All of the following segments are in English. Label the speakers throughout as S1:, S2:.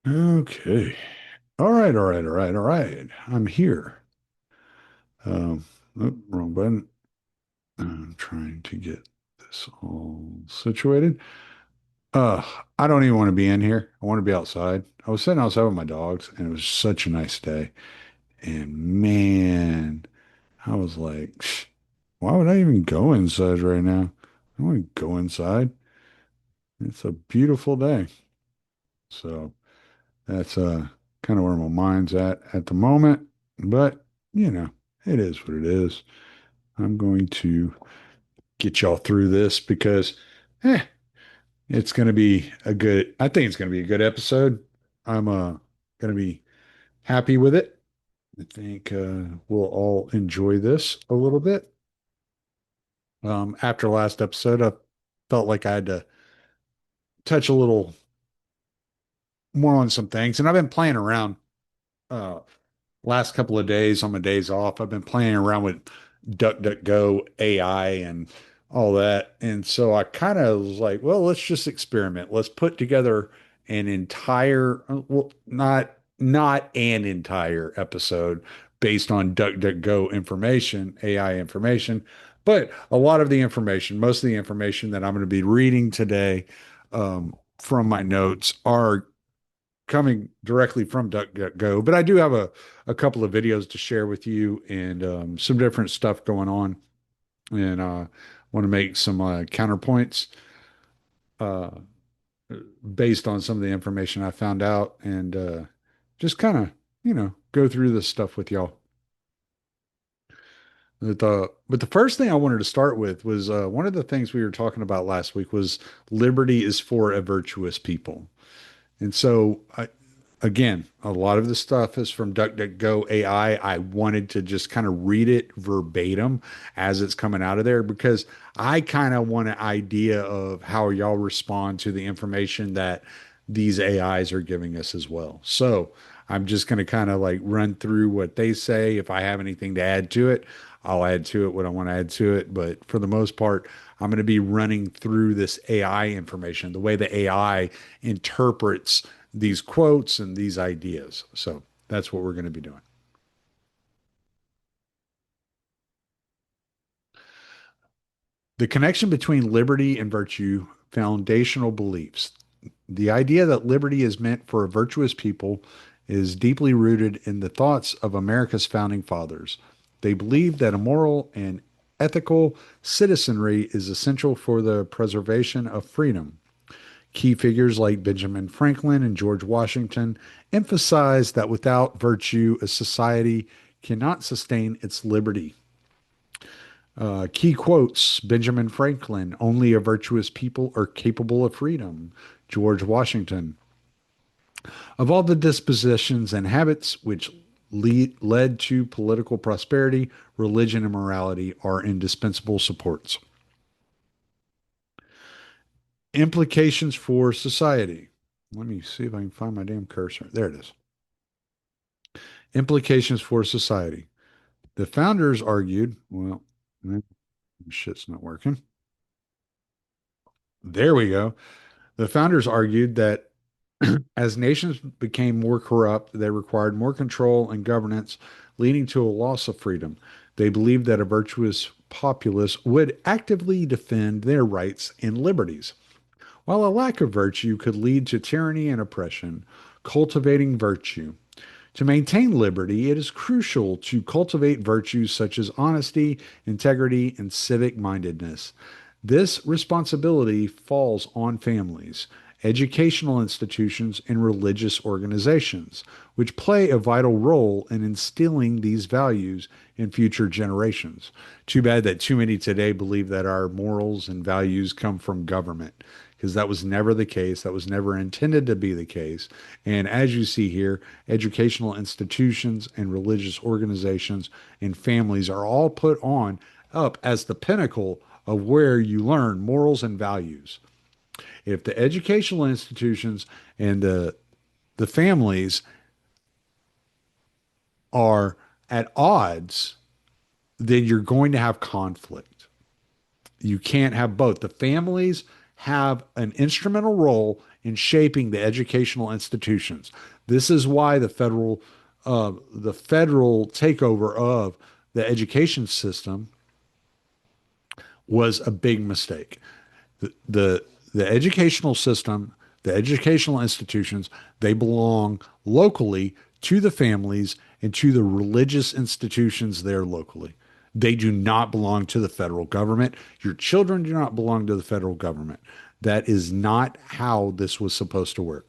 S1: Okay. All right, all right, all right, all right. I'm here. Wrong button. I'm trying to get this all situated. Uh, I don't even want to be in here. I want to be outside. I was sitting outside with my dogs, and it was such a nice day. And man, I was like, why would I even go inside right now? I don't want to go inside. It's a beautiful day. So that's kind of where my mind's at the moment. But, you know, it is what it is. I'm going to get y'all through this because eh, it's going to be I think it's going to be a good episode. I'm going to be happy with it. I think we'll all enjoy this a little bit. After last episode, I felt like I had to touch a little more on some things, and I've been playing around uh, last couple of days on my days off. I've been playing around with DuckDuckGo AI and all that. And so I kind of was like, well, let's just experiment. Let's put together an entire, well, not an entire episode based on DuckDuckGo information, AI information, but a lot of the information, most of the information that I'm going to be reading today from my notes are coming directly from DuckDuckGo, but I do have a couple of videos to share with you and some different stuff going on, and want to make some counterpoints uh, based on some of the information I found out, and just kind of go through this stuff with y'all. But the first thing I wanted to start with was one of the things we were talking about last week was liberty is for a virtuous people. And so again, a lot of the stuff is from DuckDuckGo AI. I wanted to just kind of read it verbatim as it's coming out of there because I kind of want an idea of how y'all respond to the information that these AIs are giving us as well. So I'm just going to kind of like run through what they say. If I have anything to add to it, I'll add to it what I want to add to it. But for the most part, I'm going to be running through this AI information, the way the AI interprets these quotes and these ideas. So that's what we're going to be doing. The connection between liberty and virtue, foundational beliefs. The idea that liberty is meant for a virtuous people is deeply rooted in the thoughts of America's founding fathers. They believed that a moral and ethical citizenry is essential for the preservation of freedom. Key figures like Benjamin Franklin and George Washington emphasized that without virtue, a society cannot sustain its liberty. Key quotes: Benjamin Franklin, only a virtuous people are capable of freedom. George Washington, of all the dispositions and habits which led to political prosperity, religion and morality are indispensable supports. Implications for society. Let me see if I can find my damn cursor. There it is. Implications for society. The founders argued, well, shit's not working. There we go. The founders argued that as nations became more corrupt, they required more control and governance, leading to a loss of freedom. They believed that a virtuous populace would actively defend their rights and liberties, while a lack of virtue could lead to tyranny and oppression. Cultivating virtue. To maintain liberty, it is crucial to cultivate virtues such as honesty, integrity, and civic mindedness. This responsibility falls on families, educational institutions, and religious organizations, which play a vital role in instilling these values in future generations. Too bad that too many today believe that our morals and values come from government, because that was never the case. That was never intended to be the case. And as you see here, educational institutions and religious organizations and families are all put on up as the pinnacle of where you learn morals and values. If the educational institutions and the families are at odds, then you're going to have conflict. You can't have both. The families have an instrumental role in shaping the educational institutions. This is why the federal takeover of the education system was a big mistake. The, the, the educational system, the educational institutions, they belong locally to the families and to the religious institutions there locally. They do not belong to the federal government. Your children do not belong to the federal government. That is not how this was supposed to work.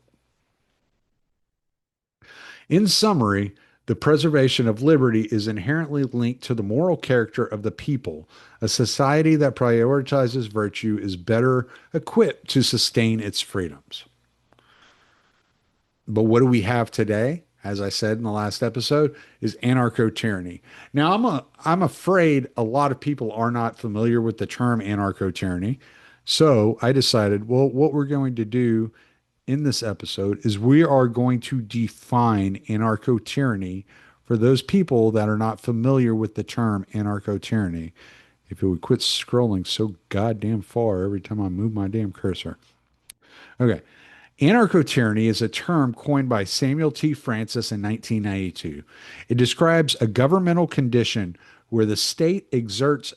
S1: In summary, the preservation of liberty is inherently linked to the moral character of the people. A society that prioritizes virtue is better equipped to sustain its freedoms. But what do we have today? As I said in the last episode, is anarcho tyranny. Now, I'm afraid a lot of people are not familiar with the term anarcho tyranny. So I decided, well, what we're going to do in this episode is we are going to define anarcho tyranny for those people that are not familiar with the term anarcho tyranny. If it would quit scrolling so goddamn far every time I move my damn cursor. Okay. Anarcho tyranny is a term coined by Samuel T. Francis in 1992. It describes a governmental condition where the state exerts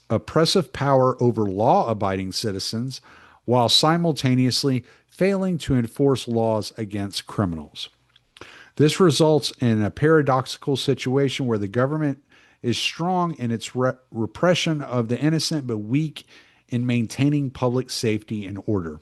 S1: oppressive power over law abiding citizens while simultaneously failing to enforce laws against criminals. This results in a paradoxical situation where the government is strong in its repression of the innocent but weak in maintaining public safety and order.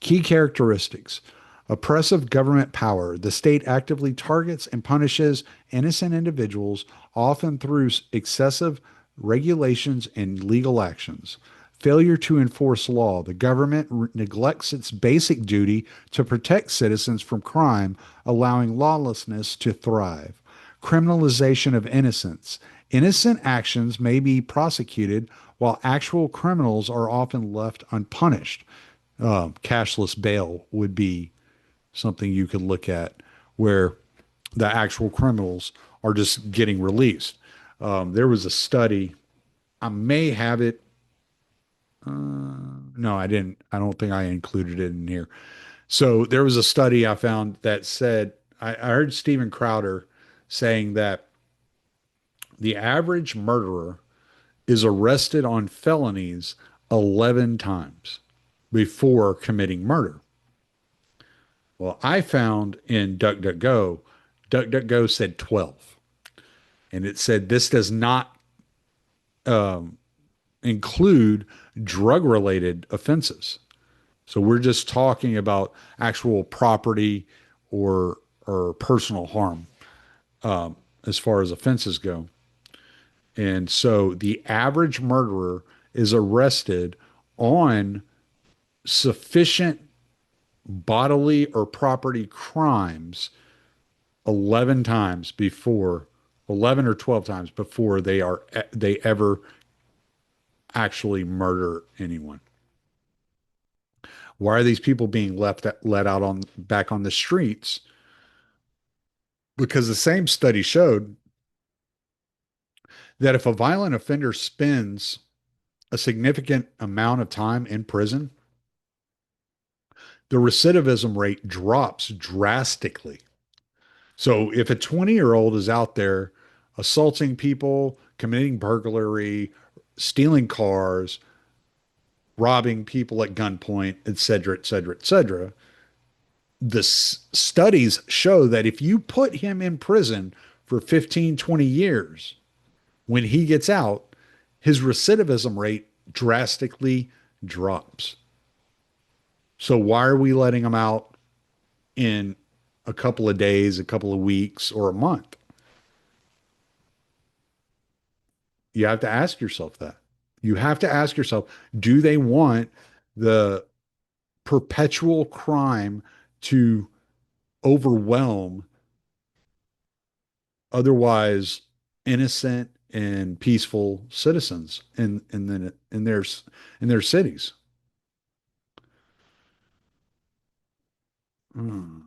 S1: Key characteristics: oppressive government power. The state actively targets and punishes innocent individuals, often through excessive regulations and legal actions. Failure to enforce law. The government neglects its basic duty to protect citizens from crime, allowing lawlessness to thrive. Criminalization of innocence. Innocent actions may be prosecuted while actual criminals are often left unpunished. Cashless bail would be something you could look at where the actual criminals are just getting released. There was a study, I may have it. No, I didn't. I don't think I included it in here. So there was a study I found that said, I heard Steven Crowder saying that the average murderer is arrested on felonies 11 times before committing murder. Well, I found in DuckDuckGo, DuckDuckGo said 12. And it said this does not include drug related offenses. So we're just talking about actual property or personal harm as far as offenses go. And so the average murderer is arrested on sufficient bodily or property crimes 11 times before 11 or 12 times before they ever actually murder anyone. Why are these people being let out on back on the streets? Because the same study showed that if a violent offender spends a significant amount of time in prison, the recidivism rate drops drastically. So if a 20-year-old is out there assaulting people, committing burglary, stealing cars, robbing people at gunpoint, et cetera, et cetera, et cetera, the studies show that if you put him in prison for 15, 20 years, when he gets out, his recidivism rate drastically drops. So why are we letting him out in a couple of days, a couple of weeks, or a month? You have to ask yourself that. You have to ask yourself, do they want the perpetual crime to overwhelm otherwise innocent and peaceful citizens in their cities? Hmm.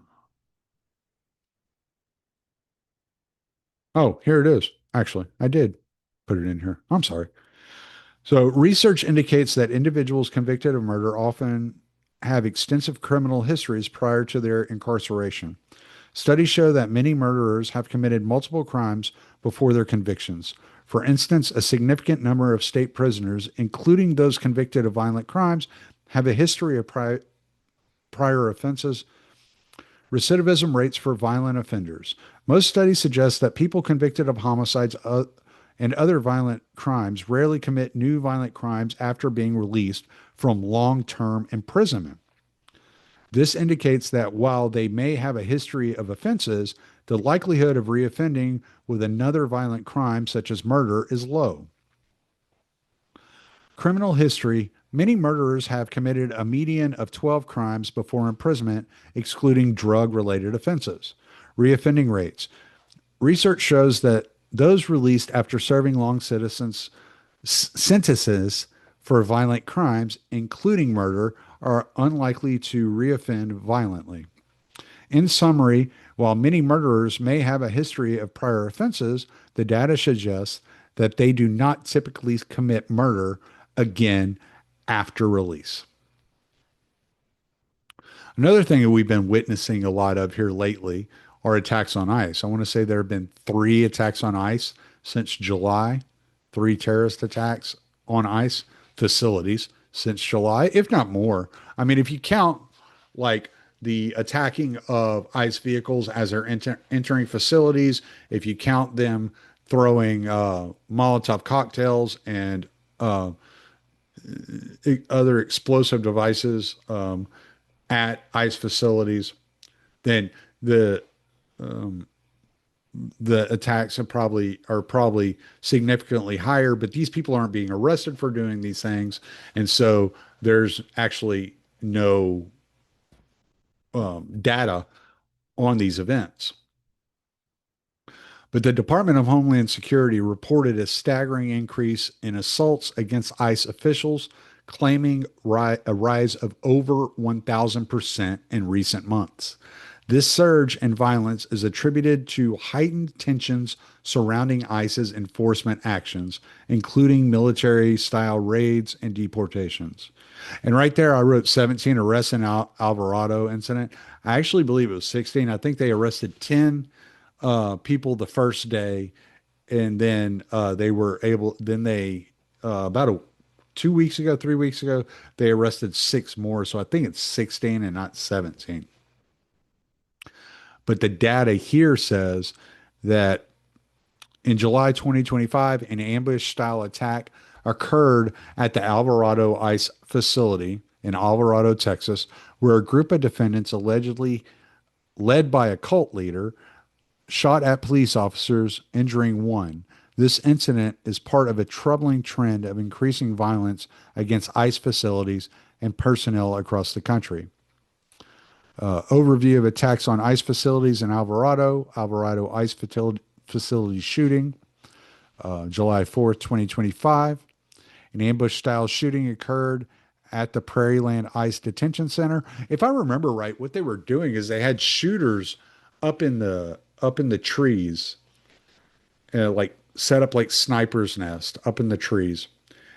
S1: Oh, here it is. Actually, I did put it in here. I'm sorry. So, research indicates that individuals convicted of murder often have extensive criminal histories prior to their incarceration. Studies show that many murderers have committed multiple crimes before their convictions. For instance, a significant number of state prisoners, including those convicted of violent crimes, have a history of prior offenses. Recidivism rates for violent offenders. Most studies suggest that people convicted of homicides and other violent crimes rarely commit new violent crimes after being released from long term imprisonment. This indicates that while they may have a history of offenses, the likelihood of reoffending with another violent crime, such as murder, is low. Criminal history. Many murderers have committed a median of 12 crimes before imprisonment, excluding drug related offenses. Reoffending rates. Research shows that those released after serving long sentences for violent crimes, including murder, are unlikely to reoffend violently. In summary, while many murderers may have a history of prior offenses, the data suggests that they do not typically commit murder again after release. Another thing that we've been witnessing a lot of here lately are attacks on ICE. I want to say there have been three attacks on ICE since July, three terrorist attacks on ICE facilities since July, if not more. I mean, if you count like the attacking of ICE vehicles as they're entering facilities, if you count them throwing Molotov cocktails and other explosive devices at ICE facilities, then the um, the attacks are probably significantly higher. But these people aren't being arrested for doing these things, and so there's actually no data on these events. But the Department of Homeland Security reported a staggering increase in assaults against ICE officials, claiming a rise of over 1,000% in recent months. This surge in violence is attributed to heightened tensions surrounding ICE's enforcement actions, including military style raids and deportations. And right there, I wrote 17 arrests in Alvarado incident. I actually believe it was 16. I think they arrested 10 people the first day, and then they were able. Then they about 2 weeks ago, 3 weeks ago, they arrested six more. So I think it's 16 and not 17. But the data here says that in July 2025, an ambush style attack occurred at the Alvarado ICE facility in Alvarado, Texas, where a group of defendants allegedly led by a cult leader shot at police officers, injuring one. This incident is part of a troubling trend of increasing violence against ICE facilities and personnel across the country. Overview of attacks on ICE facilities in Alvarado ICE facility shooting, July 4th, 2025. An ambush style shooting occurred at the Prairieland ICE Detention Center. If I remember right, what they were doing is they had shooters up in the trees, like set up like snipers' nest up in the trees,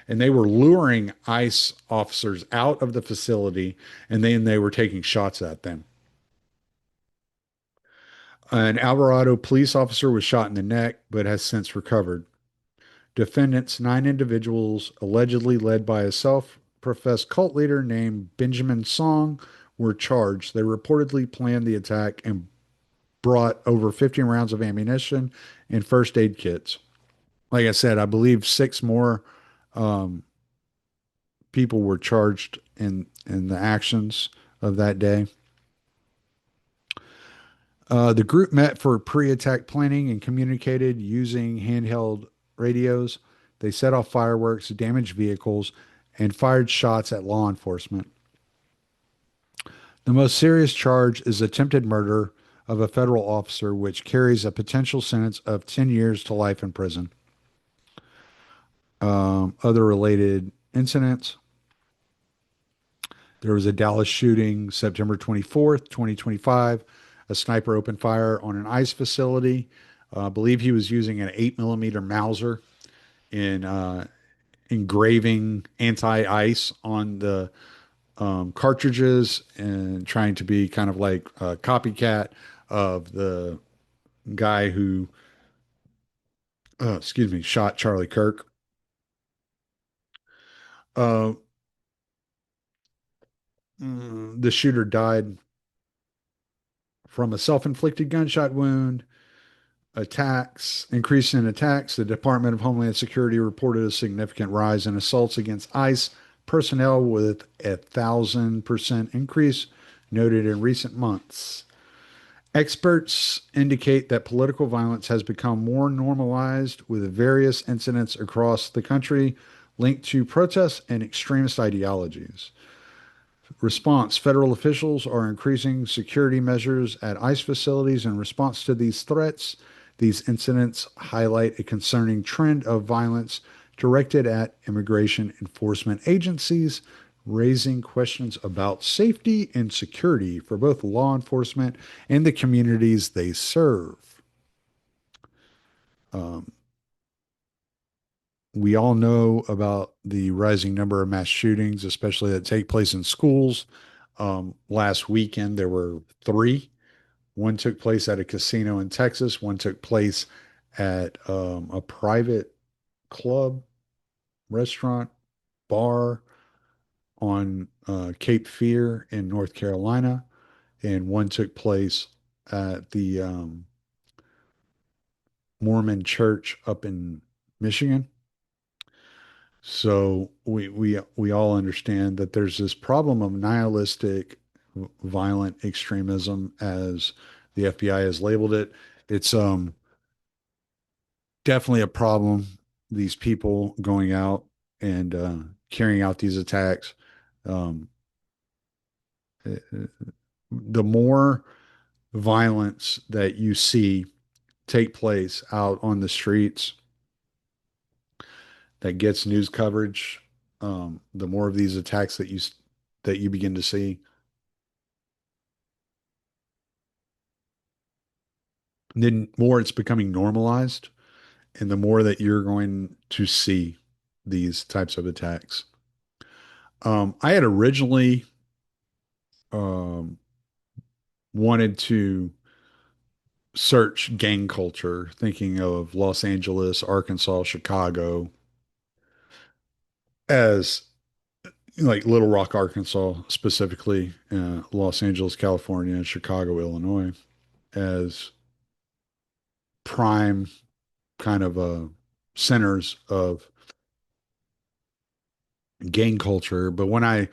S1: and they were luring ICE officers out of the facility, and then they were taking shots at them. An Alvarado police officer was shot in the neck, but has since recovered. Defendants, nine individuals allegedly led by a self-professed cult leader named Benjamin Song, were charged. They reportedly planned the attack and brought over 15 rounds of ammunition and first aid kits. Like I said, I believe six more um, people were charged in the actions of that day. The group met for pre-attack planning and communicated using handheld radios. They set off fireworks, damaged vehicles, and fired shots at law enforcement. The most serious charge is attempted murder of a federal officer, which carries a potential sentence of 10 years to life in prison. Other related incidents. There was a Dallas shooting September 24th, 2025. A sniper opened fire on an ICE facility. I believe he was using an 8 millimeter Mauser in engraving anti-ice on the cartridges and trying to be kind of like a copycat of the guy who, excuse me, shot Charlie Kirk. Uh, the shooter died from a self-inflicted gunshot wound. Increase in attacks. The Department of Homeland Security reported a significant rise in assaults against ICE personnel with 1,000% increase noted in recent months. Experts indicate that political violence has become more normalized with various incidents across the country linked to protests and extremist ideologies. Response: federal officials are increasing security measures at ICE facilities in response to these threats. These incidents highlight a concerning trend of violence directed at immigration enforcement agencies, raising questions about safety and security for both law enforcement and the communities they serve. Um, we all know about the rising number of mass shootings, especially that take place in schools. Last weekend, there were three. One took place at a casino in Texas, one took place at a private club, restaurant, bar on Cape Fear in North Carolina, and one took place at the Mormon church up in Michigan. So we all understand that there's this problem of nihilistic violent extremism, as the FBI has labeled it. It's definitely a problem. These people going out and carrying out these attacks. Um, the more violence that you see take place out on the streets that gets news coverage, the more of these attacks that you begin to see, then more it's becoming normalized, and the more that you're going to see these types of attacks. I had originally um, wanted to search gang culture, thinking of Los Angeles, Arkansas, Chicago as like Little Rock, Arkansas, specifically, Los Angeles, California, Chicago, Illinois, as prime kind of centers of gang culture. But when I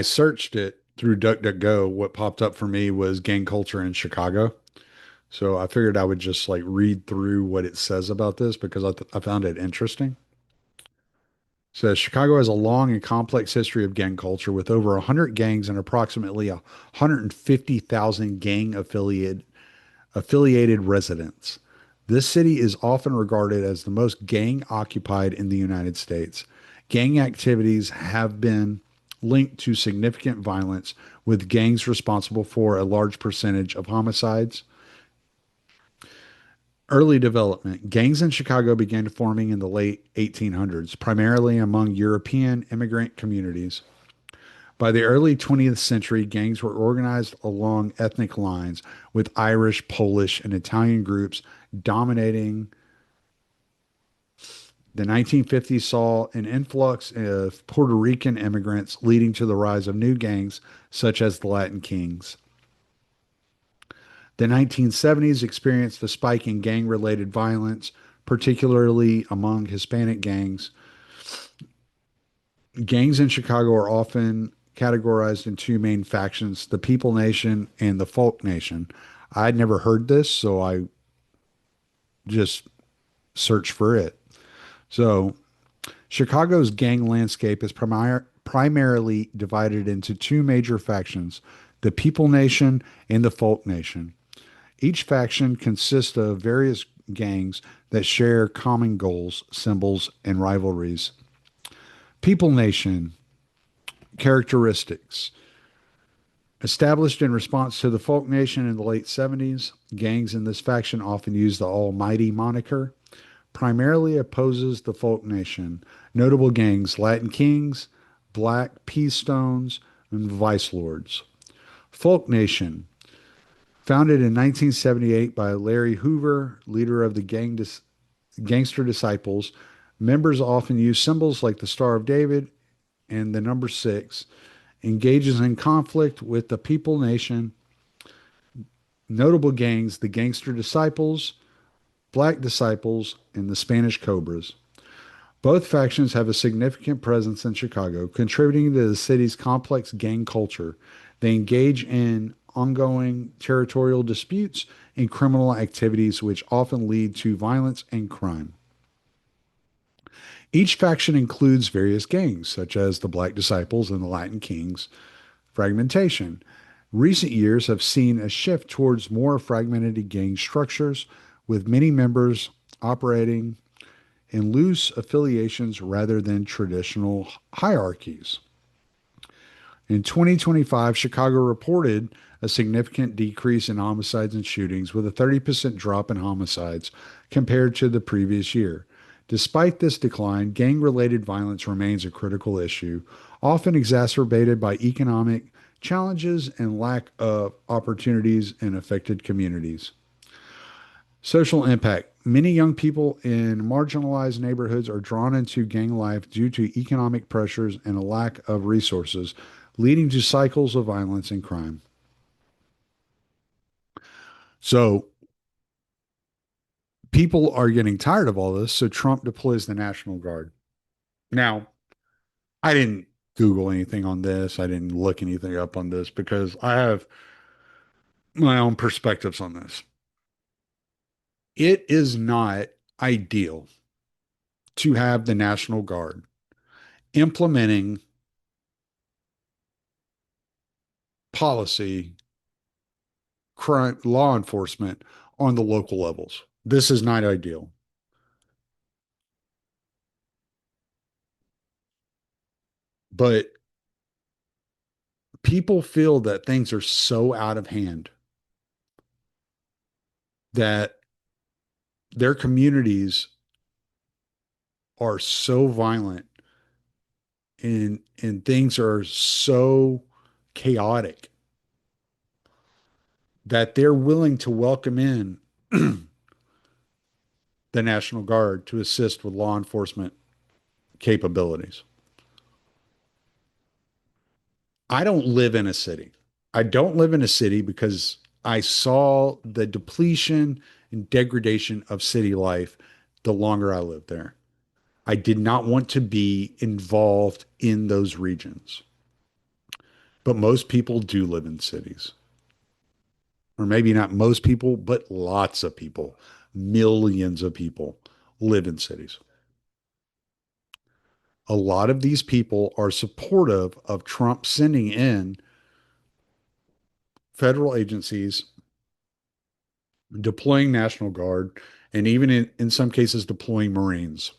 S1: searched it through DuckDuckGo, what popped up for me was gang culture in Chicago. So I figured I would just like read through what it says about this because I found it interesting. It says Chicago has a long and complex history of gang culture with over 100 gangs and approximately 150,000 gang affiliated residents. This city is often regarded as the most gang occupied in the United States. Gang activities have been linked to significant violence, with gangs responsible for a large percentage of homicides. Early development. Gangs in Chicago began forming in the late 1800s, primarily among European immigrant communities. By the early 20th century, gangs were organized along ethnic lines, with Irish, Polish, and Italian groups dominating. The 1950s saw an influx of Puerto Rican immigrants, leading to the rise of new gangs such as the Latin Kings. The 1970s experienced a spike in gang related violence, particularly among Hispanic gangs. Gangs in Chicago are often categorized in two main factions: the People Nation and the Folk Nation. I'd never heard this, so I just searched for it. So, Chicago's gang landscape is primarily divided into two major factions: the People Nation and the Folk Nation. Each faction consists of various gangs that share common goals, symbols, and rivalries. People Nation characteristics. Established in response to the Folk Nation in the late 70s, gangs in this faction often use the Almighty moniker, primarily opposes the Folk Nation. Notable gangs: Latin Kings, Black Peace Stones, and Vice Lords. Folk Nation, founded in 1978 by Larry Hoover, leader of the Gangster Disciples. Members often use symbols like the Star of David and the number six, engages in conflict with the People Nation. Notable gangs, the Gangster Disciples, Black Disciples, and the Spanish Cobras. Both factions have a significant presence in Chicago, contributing to the city's complex gang culture. They engage in ongoing territorial disputes and criminal activities, which often lead to violence and crime. Each faction includes various gangs, such as the Black Disciples and the Latin Kings. Fragmentation. Recent years have seen a shift towards more fragmented gang structures, with many members operating in loose affiliations rather than traditional hierarchies. In 2025, Chicago reported a significant decrease in homicides and shootings, with a 30% drop in homicides compared to the previous year. Despite this decline, gang related violence remains a critical issue, often exacerbated by economic challenges and lack of opportunities in affected communities. Social impact. Many young people in marginalized neighborhoods are drawn into gang life due to economic pressures and a lack of resources, leading to cycles of violence and crime. So, people are getting tired of all this, so Trump deploys the National Guard. Now, I didn't Google anything on this. I didn't look anything up on this because I have my own perspectives on this. It is not ideal to have the National Guard implementing policy, crime, law enforcement on the local levels. This is not ideal. But people feel that things are so out of hand that their communities are so violent and things are so chaotic that they're willing to welcome in the National Guard to assist with law enforcement capabilities. I don't live in a city. I don't live in a city because I saw the depletion and degradation of city life the longer I lived there. I did not want to be involved in those regions. But most people do live in cities. Or maybe not most people, but lots of people, millions of people live in cities. A lot of these people are supportive of Trump sending in federal agencies, deploying National Guard, and even in some cases, deploying Marines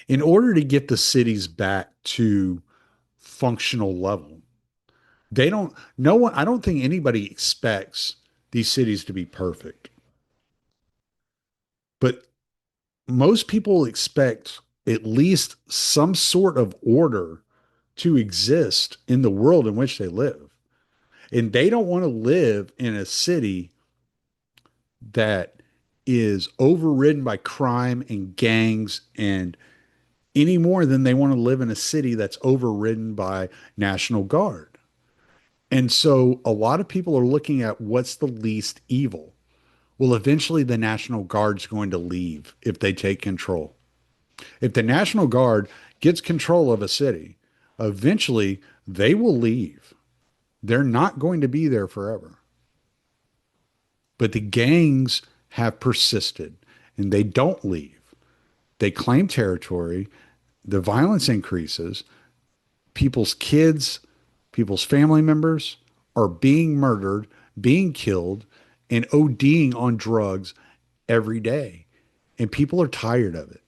S1: in order to get the cities back to functional level. They don't, no one, I don't think anybody expects these cities to be perfect, but most people expect at least some sort of order to exist in the world in which they live. And they don't want to live in a city that is overridden by crime and gangs and any more than they want to live in a city that's overridden by National Guard. And so a lot of people are looking at what's the least evil. Well, eventually the National Guard's going to leave if they take control. If the National Guard gets control of a city, eventually they will leave. They're not going to be there forever. But the gangs have persisted and they don't leave. They claim territory. The violence increases. People's kids, people's family members are being murdered, being killed, and ODing on drugs every day. And people are tired of it.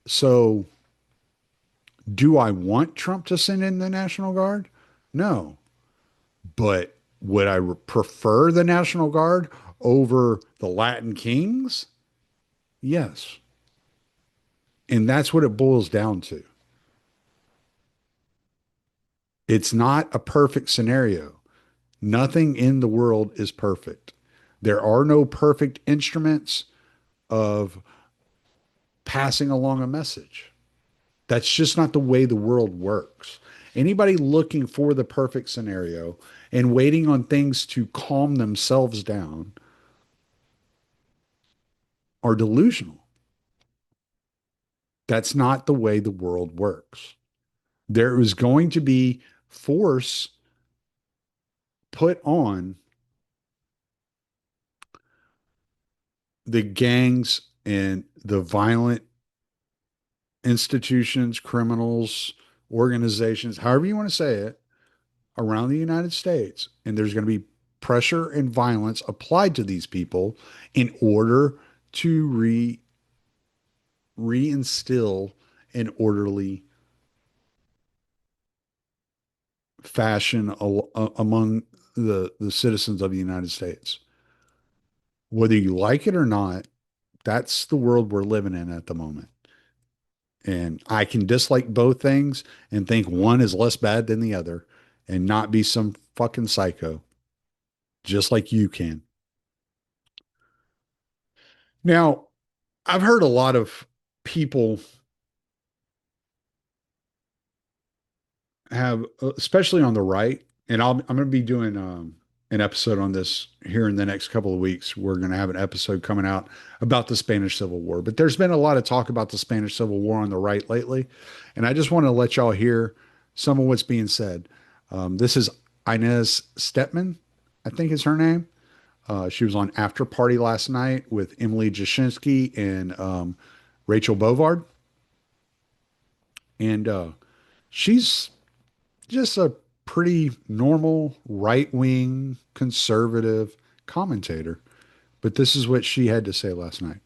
S1: So, do I want Trump to send in the National Guard? No. But would I prefer the National Guard over the Latin Kings? Yes. And that's what it boils down to. It's not a perfect scenario. Nothing in the world is perfect. There are no perfect instruments of passing along a message. That's just not the way the world works. Anybody looking for the perfect scenario and waiting on things to calm themselves down are delusional. That's not the way the world works. There is going to be force put on the gangs and the violent institutions, criminals, organizations, however you want to say it, around the United States. And there's going to be pressure and violence applied to these people in order to reinstill an orderly fashion among the citizens of the United States. Whether you like it or not, that's the world we're living in at the moment. And I can dislike both things and think one is less bad than the other and not be some fucking psycho, just like you can. Now, I've heard a lot of people have, especially on the right, and I'm going to be doing an episode on this here in the next couple of weeks. We're going to have an episode coming out about the Spanish Civil War, but there's been a lot of talk about the Spanish Civil War on the right lately, and I just want to let y'all hear some of what's being said. This is Inez Stepman, I think is her name. She was on After Party last night with Emily Jashinsky and Rachel Bovard, and she's just a pretty normal right wing conservative commentator. But this is what she had to say last night.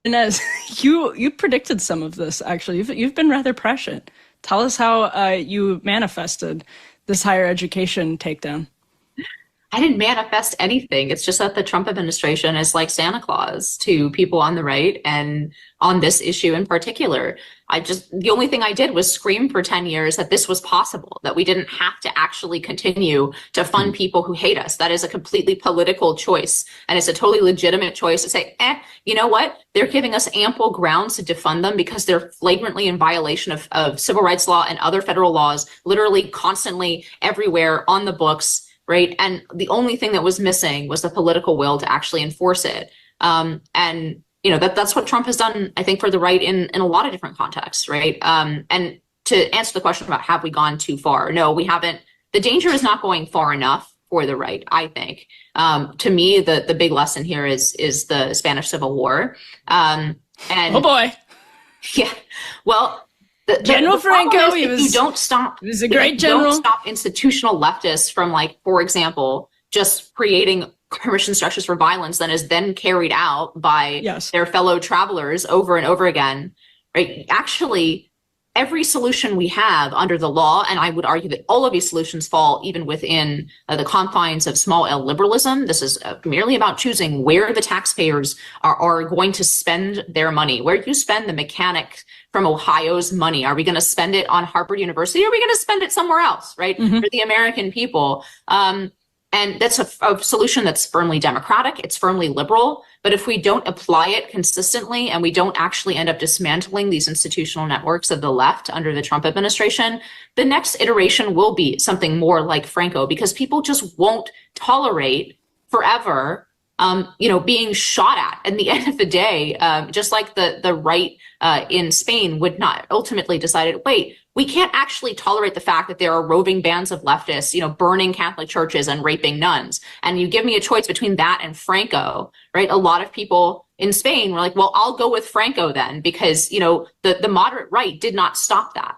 S2: Inez, you predicted some of this actually. You've been rather prescient. Tell us how you manifested this higher education takedown.
S3: I didn't manifest anything. It's just that the Trump administration is like Santa Claus to people on the right and on this issue in particular. The only thing I did was scream for 10 years that this was possible, that we didn't have to actually continue to fund people who hate us. That is a completely political choice. And it's a totally legitimate choice to say, you know what? They're giving us ample grounds to defund them because they're flagrantly in violation of civil rights law and other federal laws, literally constantly everywhere on the books. Right. And the only thing that was missing was the political will to actually enforce it. And, that's what Trump has done, I think, for the right in a lot of different contexts. Right. And to answer the question about have we gone too far? No, we haven't. The danger is not going far enough for the right, I think. To me, the big lesson here is the Spanish Civil War. And
S2: Oh boy.
S3: yeah, well,
S2: General
S3: the problem
S2: Franco,
S3: is if you don't stop,
S2: he was a
S3: if
S2: great
S3: you
S2: general.
S3: don't stop institutional leftists from, like, for example, just creating permission structures for violence that is then carried out by
S2: Yes.
S3: their fellow travelers over and over again, right? Actually, every solution we have under the law, and I would argue that all of these solutions fall even within the confines of small L liberalism. This is merely about choosing where the taxpayers are going to spend their money, where you spend the mechanic from Ohio's money. Are we going to spend it on Harvard University? Or are we going to spend it somewhere else, right? For the American people. And that's a solution that's firmly democratic. It's firmly liberal. But if we don't apply it consistently and we don't actually end up dismantling these institutional networks of the left under the Trump administration, the next iteration will be something more like Franco, because people just won't tolerate forever being shot at. At the end of the day, just like the right in Spain would not ultimately decided, wait, we can't actually tolerate the fact that there are roving bands of leftists, burning Catholic churches and raping nuns. And you give me a choice between that and Franco, right? A lot of people in Spain were like, well, I'll go with Franco then, because, the moderate right did not stop that.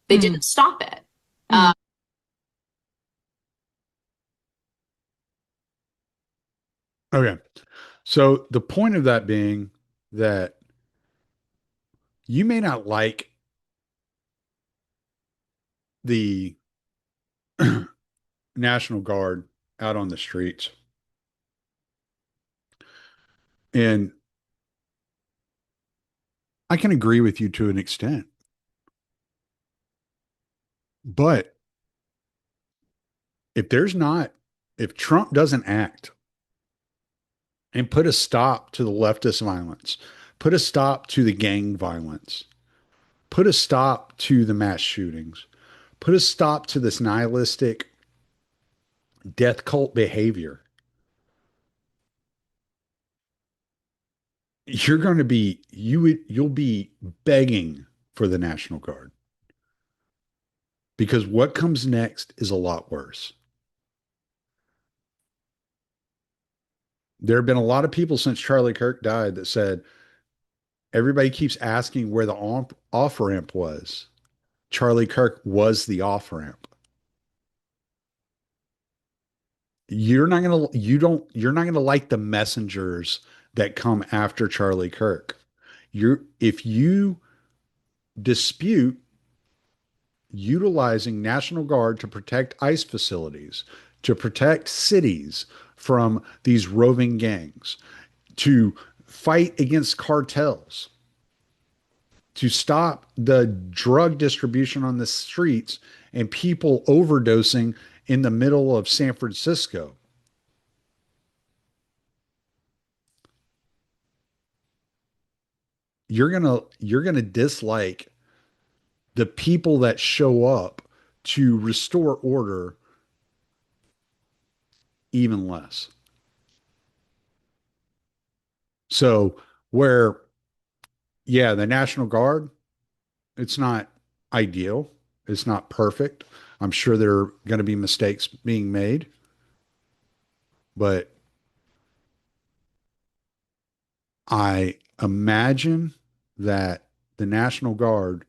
S3: They didn't stop it.
S1: Okay. So the point of that being that you may not like the National Guard out on the streets. And I can agree with you to an extent. But If there's not, if Trump doesn't act and put a stop to the leftist violence, put a stop to the gang violence, put a stop to the mass shootings, put a stop to this nihilistic death cult behavior, you're going to be you'll be begging for the National Guard because what comes next is a lot worse. There have been a lot of people since Charlie Kirk died that said everybody keeps asking where the off ramp was. Charlie Kirk was the off ramp. You're not gonna like the messengers that come after Charlie Kirk. If you dispute utilizing National Guard to protect ICE facilities, to protect cities from these roving gangs, to fight against cartels, to stop the drug distribution on the streets and people overdosing in the middle of San Francisco. You're gonna dislike the people that show up to restore order even less. So where yeah, the National Guard, it's not ideal. It's not perfect. I'm sure there are going to be mistakes being made, but I imagine that the National Guard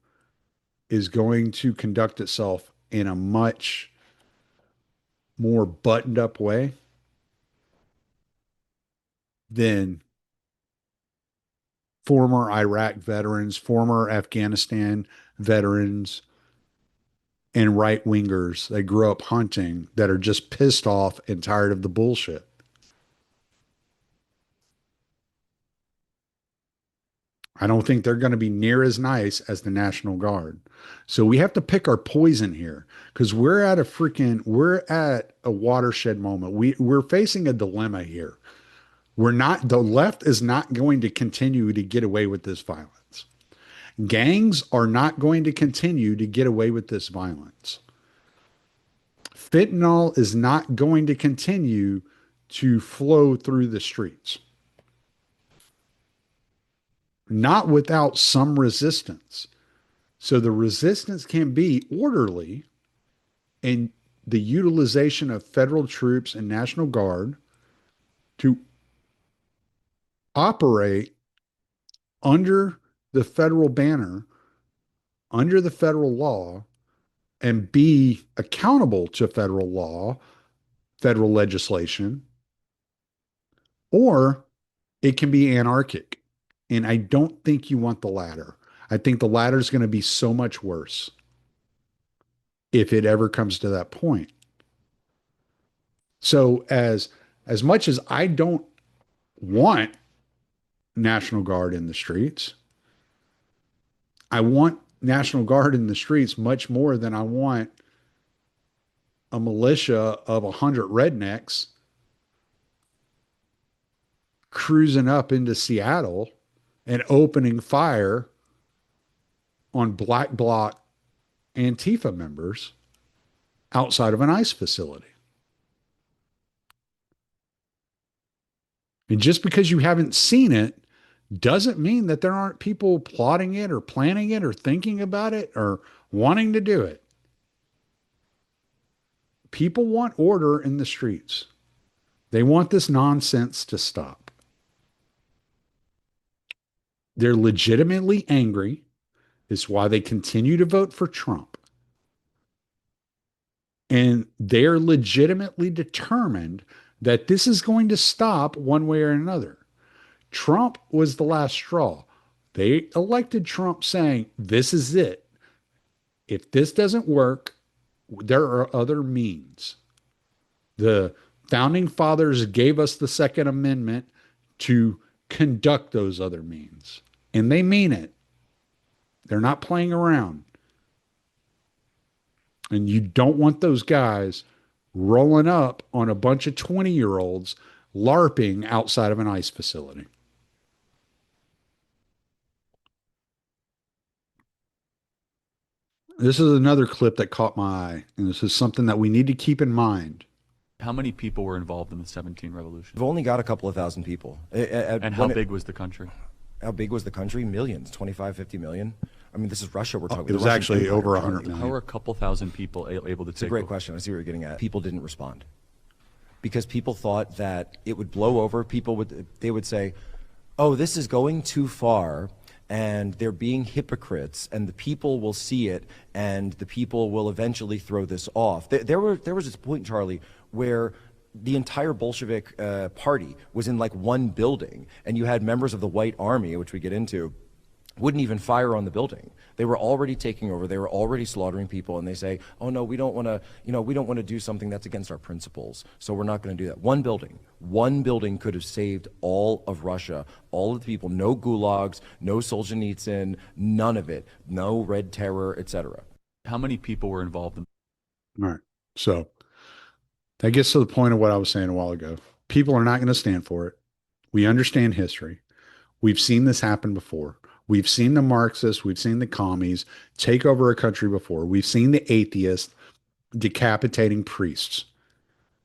S1: is going to conduct itself in a much more buttoned up way than former Iraq veterans, former Afghanistan veterans, and right wingers that grew up hunting that are just pissed off and tired of the bullshit. I don't think they're going to be near as nice as the National Guard. So we have to pick our poison here because we're at a watershed moment. We're facing a dilemma here. The left is not going to continue to get away with this violence. Gangs are not going to continue to get away with this violence. Fentanyl is not going to continue to flow through the streets, not without some resistance. So the resistance can be orderly in the utilization of federal troops and National Guard to operate under the federal banner, under the federal law, and be accountable to federal law, federal legislation, or it can be anarchic. And I don't think you want the latter. I think the latter is going to be so much worse if it ever comes to that point. So as much as I don't want National Guard in the streets, I want National Guard in the streets much more than I want a militia of 100 rednecks cruising up into Seattle and opening fire on black bloc Antifa members outside of an ICE facility. And just because you haven't seen it doesn't mean that there aren't people plotting it or planning it or thinking about it or wanting to do it. People want order in the streets. They want this nonsense to stop. They're legitimately angry. It's why they continue to vote for Trump. And they're legitimately determined that this is going to stop one way or another. Trump was the last straw. They elected Trump saying, this is it. If this doesn't work, there are other means. The founding fathers gave us the Second Amendment to conduct those other means. And they mean it. They're not playing around. And you don't want those guys rolling up on a bunch of 20-year-olds LARPing outside of an ice facility. This is another clip that caught my eye, and this is something that we need to keep in mind.
S4: How many people were involved in the 17 revolution?
S5: We've only got a couple of thousand people.
S4: And how big was the country?
S5: How big was the country? Millions, 25, 50 million. I mean, this is Russia we're talking about.
S1: It was actually over 100 million.
S4: How are a couple thousand people able to take?
S5: It's a great question. I see what you're getting at. People didn't respond because people thought that it would blow over. They would say, oh, this is going too far, and they're being hypocrites, and the people will see it, and the people will eventually throw this off. There was this point, Charlie, where the entire Bolshevik party was in like one building, and you had members of the White Army, which we get into, wouldn't even fire on the building. They were already taking over. They were already slaughtering people, and they say, "Oh no, we don't want to do something that's against our principles. So we're not going to do that." One building could have saved all of Russia, all of the people. No gulags, no Solzhenitsyn, none of it. No Red Terror, etc.
S4: How many people were involved in?
S1: All right, so that gets to the point of what I was saying a while ago. People are not going to stand for it. We understand history. We've seen this happen before. We've seen the Marxists, we've seen the commies take over a country before. We've seen the atheists decapitating priests.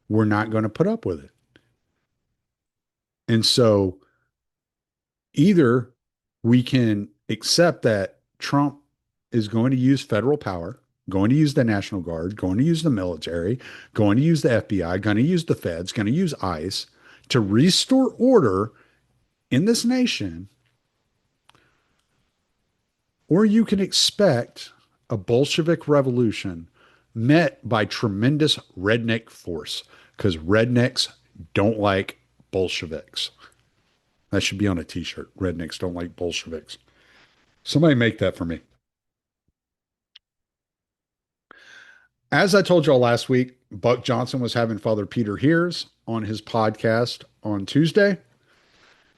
S1: We're not going to put up with it. And so either we can accept that Trump is going to use federal power, going to use the National Guard, going to use the military, going to use the FBI, going to use the feds, going to use ICE to restore order in this nation. Or you can expect a Bolshevik revolution met by tremendous redneck force, because rednecks don't like Bolsheviks. That should be on a t-shirt. Rednecks don't like Bolsheviks. Somebody make that for me. As I told y'all last week, Buck Johnson was having Father Peter Hears on his podcast on Tuesday.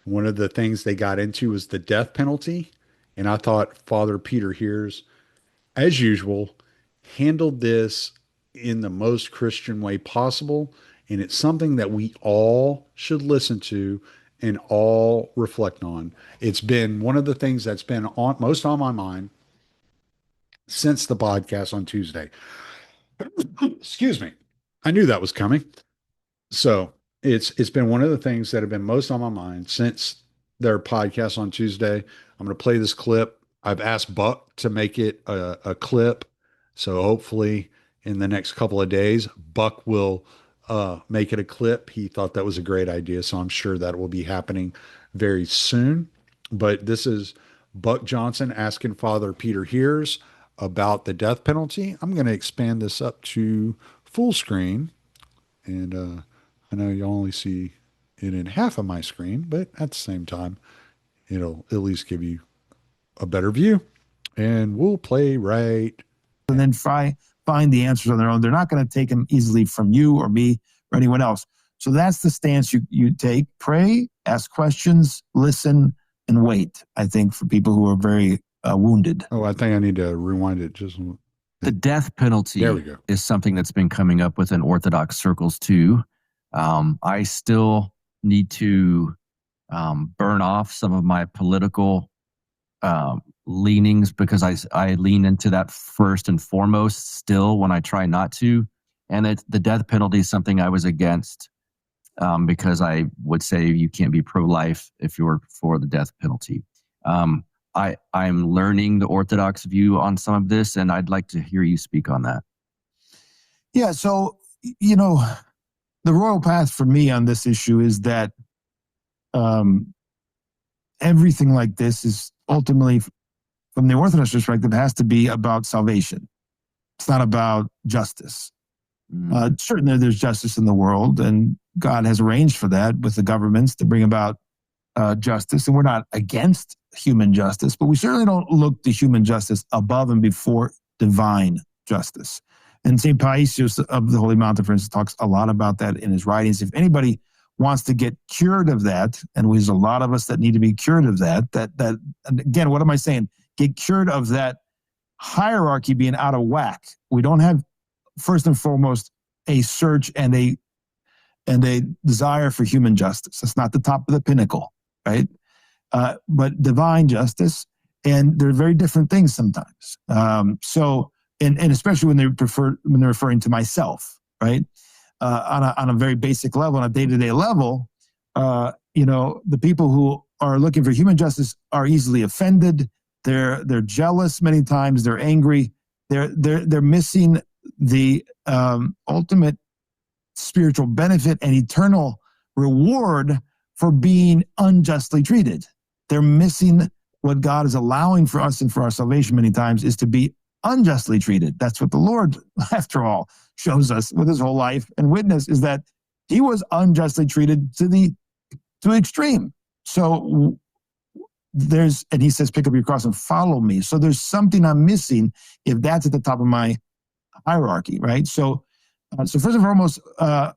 S1: One of the things they got into was the death penalty. And I thought Father Peter Hears, as usual, handled this in the most Christian way possible. And it's something that we all should listen to and all reflect on. It's been one of the things that's been most on my mind since the podcast on Tuesday. Excuse me. I knew that was coming. So it's been one of the things that have been most on my mind since their podcast on Tuesday. I'm going to play this clip. I've asked Buck to make it a clip. So hopefully in the next couple of days, Buck will make it a clip. He thought that was a great idea. So I'm sure that will be happening very soon. But this is Buck Johnson asking Father Peter Hears about the death penalty. I'm going to expand this up to full screen. And I know you only see it in half of my screen, but at the same time, it'll at least give you a better view. And we'll play right.
S6: And then find the answers on their own. They're not going to take them easily from you or me or anyone else. So that's the stance you take. Pray, ask questions, listen, and wait, I think, for people who are very wounded.
S1: Oh, I think I need to rewind it just.
S7: The death penalty
S1: There we go.
S7: is something that's been coming up within Orthodox circles too. I still need to burn off some of my political leanings, because I lean into that first and foremost still when I try not to. And the death penalty is something I was against, because I would say you can't be pro-life if you're for the death penalty. I'm learning the Orthodox view on some of this, and I'd like to hear you speak on that.
S6: Yeah, so, the royal path for me on this issue is that everything like this is ultimately, from the Orthodox perspective, has to be about salvation. It's not about justice. Certainly there's justice in the world, and God has arranged for that with the governments to bring about justice, and we're not against human justice, but we certainly don't look to human justice above and before divine justice. And St. Paisius of the Holy Mountain, for instance, talks a lot about that in his writings. If anybody wants to get cured of that, and there's a lot of us that need to be cured of that, and again, what am I saying? Get cured of that hierarchy being out of whack. We don't have, first and foremost, a search and a desire for human justice. That's not the top of the pinnacle, right? But divine justice, and they're very different things sometimes. And especially when they're referring to myself, right? On a very basic level, on a day-to-day level, the people who are looking for human justice are easily offended. They're jealous many times. They're angry. They're missing the ultimate spiritual benefit and eternal reward for being unjustly treated. They're missing what God is allowing for us and for our salvation many times is to be unjustly treated. That's what the Lord, after all, shows us with his whole life and witness is that he was unjustly treated to the extreme. So and he says, pick up your cross and follow me. So there's something I'm missing if that's at the top of my hierarchy, right? So first and foremost, the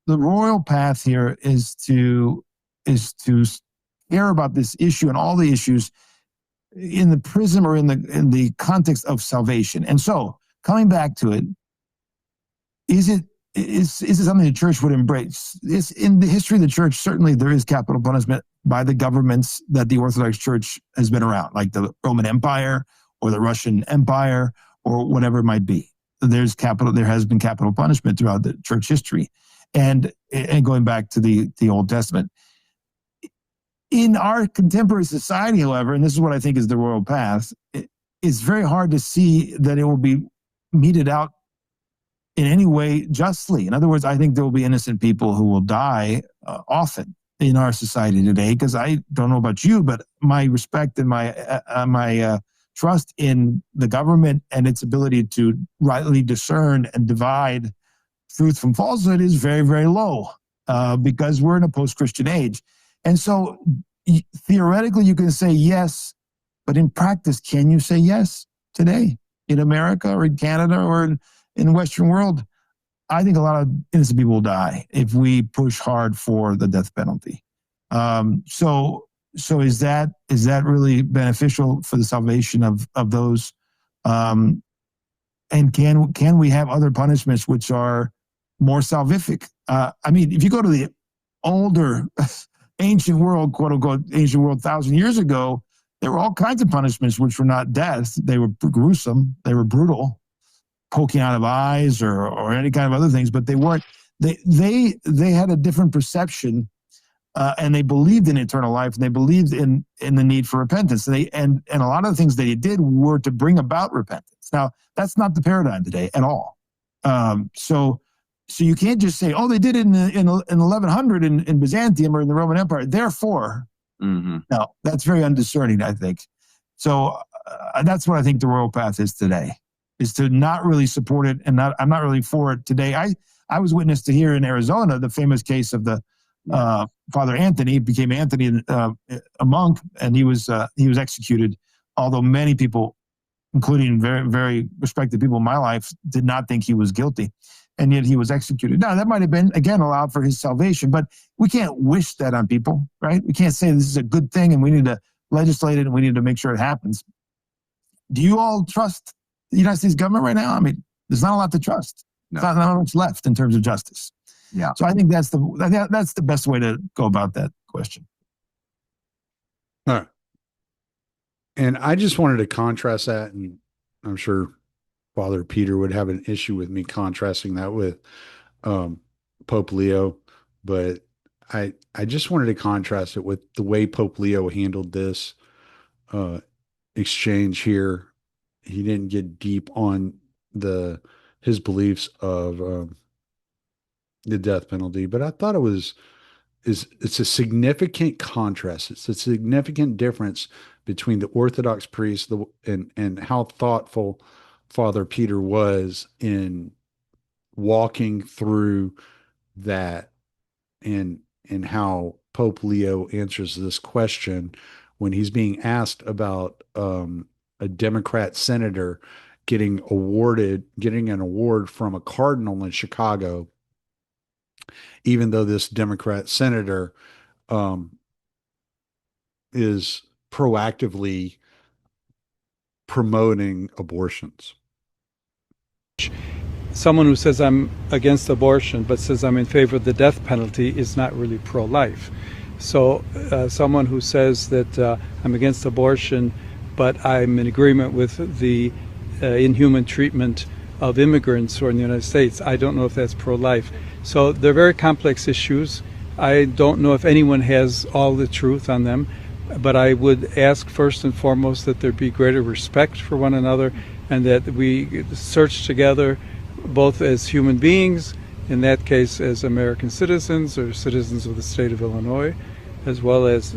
S6: royal path here is to care about this issue and all the issues in the prism or in the context of salvation. And so, coming back to it, is it something the church would embrace? It's in the history of the church. Certainly, there is capital punishment by the governments that the Orthodox Church has been around, like the Roman Empire or the Russian Empire or whatever it might be. There has been capital punishment throughout the church history, and going back to the Old Testament. In our contemporary society, however, and this is what I think is the royal path, it's very hard to see that it will be meted out in any way justly. In other words, I think there will be innocent people who will die often in our society today, because I don't know about you, but my respect and my trust in the government and its ability to rightly discern and divide truth from falsehood is very, very low because we're in a post-Christian age. And so theoretically you can say yes, but in practice, can you say yes today in America or in Canada or in the Western world? I think a lot of innocent people will die if we push hard for the death penalty. So is that really beneficial for the salvation of those? And can we have other punishments which are more salvific? I mean, if you go to the older ancient world, quote unquote, ancient world 1,000 years ago, there were all kinds of punishments which were not death. They were gruesome. They were brutal, poking out of eyes or any kind of other things. But they weren't. They had a different perception, and they believed in eternal life, and they believed in the need for repentance. And a lot of the things they did were to bring about repentance. Now, that's not the paradigm today at all. So you can't just say, oh, they did it in 1100 in Byzantium or in the Roman Empire. Therefore, no, that's very undiscerning, I think. So that's what I think the royal path is today, is to not really support it, and I'm not really for it today. I was witness to here in Arizona, the famous case of the Father Anthony. Became Anthony, a monk, and he was executed. Although many people, including very, very respected people in my life, did not think he was guilty. And yet he was executed. Now, that might have been, again, allowed for his salvation, but we can't wish that on people, right? We can't say this is a good thing and we need to legislate it and we need to make sure it happens. Do you all trust the United States government right now? I mean, there's not a lot to trust. No. There's not much left in terms of justice. Yeah. So I think that's the best way to go about that question.
S1: All right. And I just wanted to contrast that, and I'm sure Father Peter would have an issue with me contrasting that with Pope Leo, but I just wanted to contrast it with the way Pope Leo handled this exchange here. He didn't get deep on his beliefs of the death penalty, but I thought it's a significant contrast. It's a significant difference between the Orthodox priest and how thoughtful Father Peter was in walking through that, and how Pope Leo answers this question when he's being asked about a Democrat senator getting an award from a cardinal in Chicago, even though this Democrat senator is proactively promoting abortions.
S8: someone who says I'm against abortion but says I'm in favor of the death penalty is not really pro-life. So someone who says that I'm against abortion but I'm in agreement with the inhuman treatment of immigrants who are in the United States, I don't know if that's pro-life. So they're very complex issues. I don't know if anyone has all the truth on them, but I would ask first and foremost that there be greater respect for one another and that we search together both as human beings, in that case as American citizens or citizens of the state of Illinois, as well as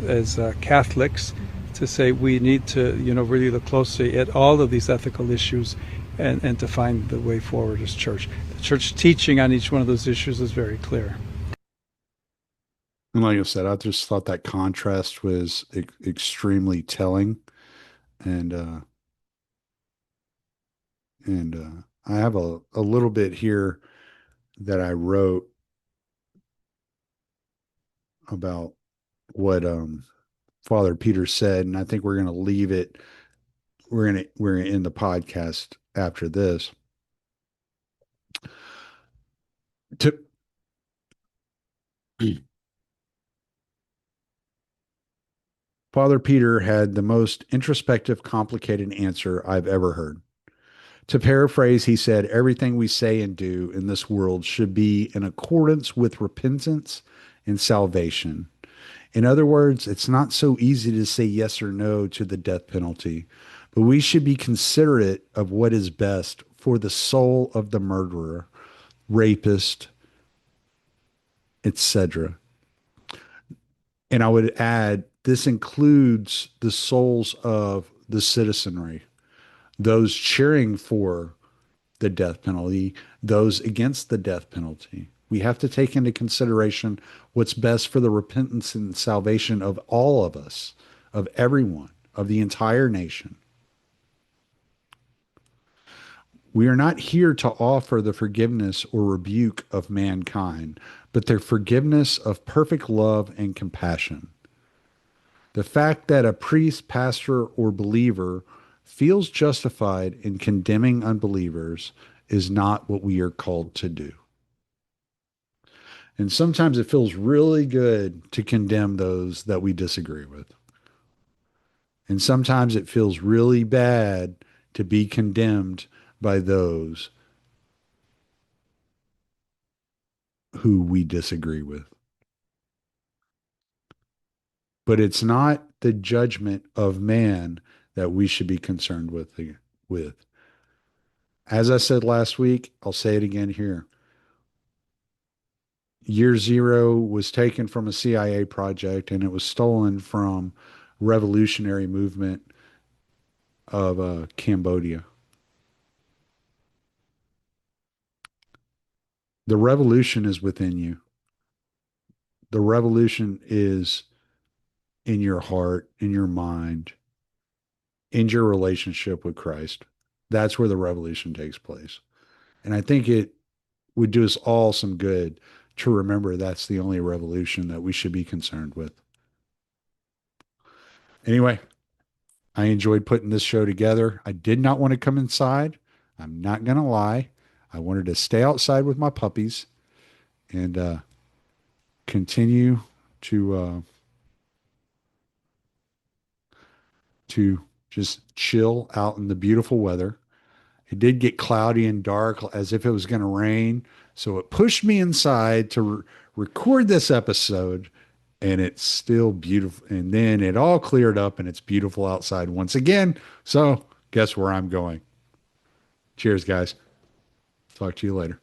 S8: Catholics, to say we need to really look closely at all of these ethical issues and to find the way forward as church. The church teaching on each one of those issues is very clear.
S1: And like I said, I just thought that contrast was extremely telling, and I have a little bit here that I wrote about what Father Peter said, and I think we're going to leave it. We're gonna end the podcast after this. To Father Peter had the most introspective, complicated answer I've ever heard. To paraphrase, he said, everything we say and do in this world should be in accordance with repentance and salvation. In other words, it's not so easy to say yes or no to the death penalty, but we should be considerate of what is best for the soul of the murderer, rapist, etc. And I would add, this includes the souls of the citizenry, those cheering for the death penalty, those against the death penalty. We have to take into consideration what's best for the repentance and salvation of all of us, of everyone, of the entire nation. We are not here to offer the forgiveness or rebuke of mankind, but the forgiveness of perfect love and compassion. The fact that a priest, pastor, or believer feels justified in condemning unbelievers is not what we are called to do. And sometimes it feels really good to condemn those that we disagree with. And sometimes it feels really bad to be condemned by those who we disagree with. But it's not the judgment of man that we should be concerned with. As I said last week, I'll say it again here. Year Zero was taken from a CIA project and it was stolen from revolutionary movement of Cambodia. The revolution is within you. The revolution is in your heart, in your mind, in your relationship with Christ. That's where the revolution takes place. And I think it would do us all some good to remember that's the only revolution that we should be concerned with. Anyway, I enjoyed putting this show together. I did not want to come inside. I'm not going to lie. I wanted to stay outside with my puppies and continue to just chill out in the beautiful weather. It did get cloudy and dark as if it was going to rain. So it pushed me inside to record this episode, and it's still beautiful. And then it all cleared up and it's beautiful outside once again. So guess where I'm going? Cheers, guys. Talk to you later.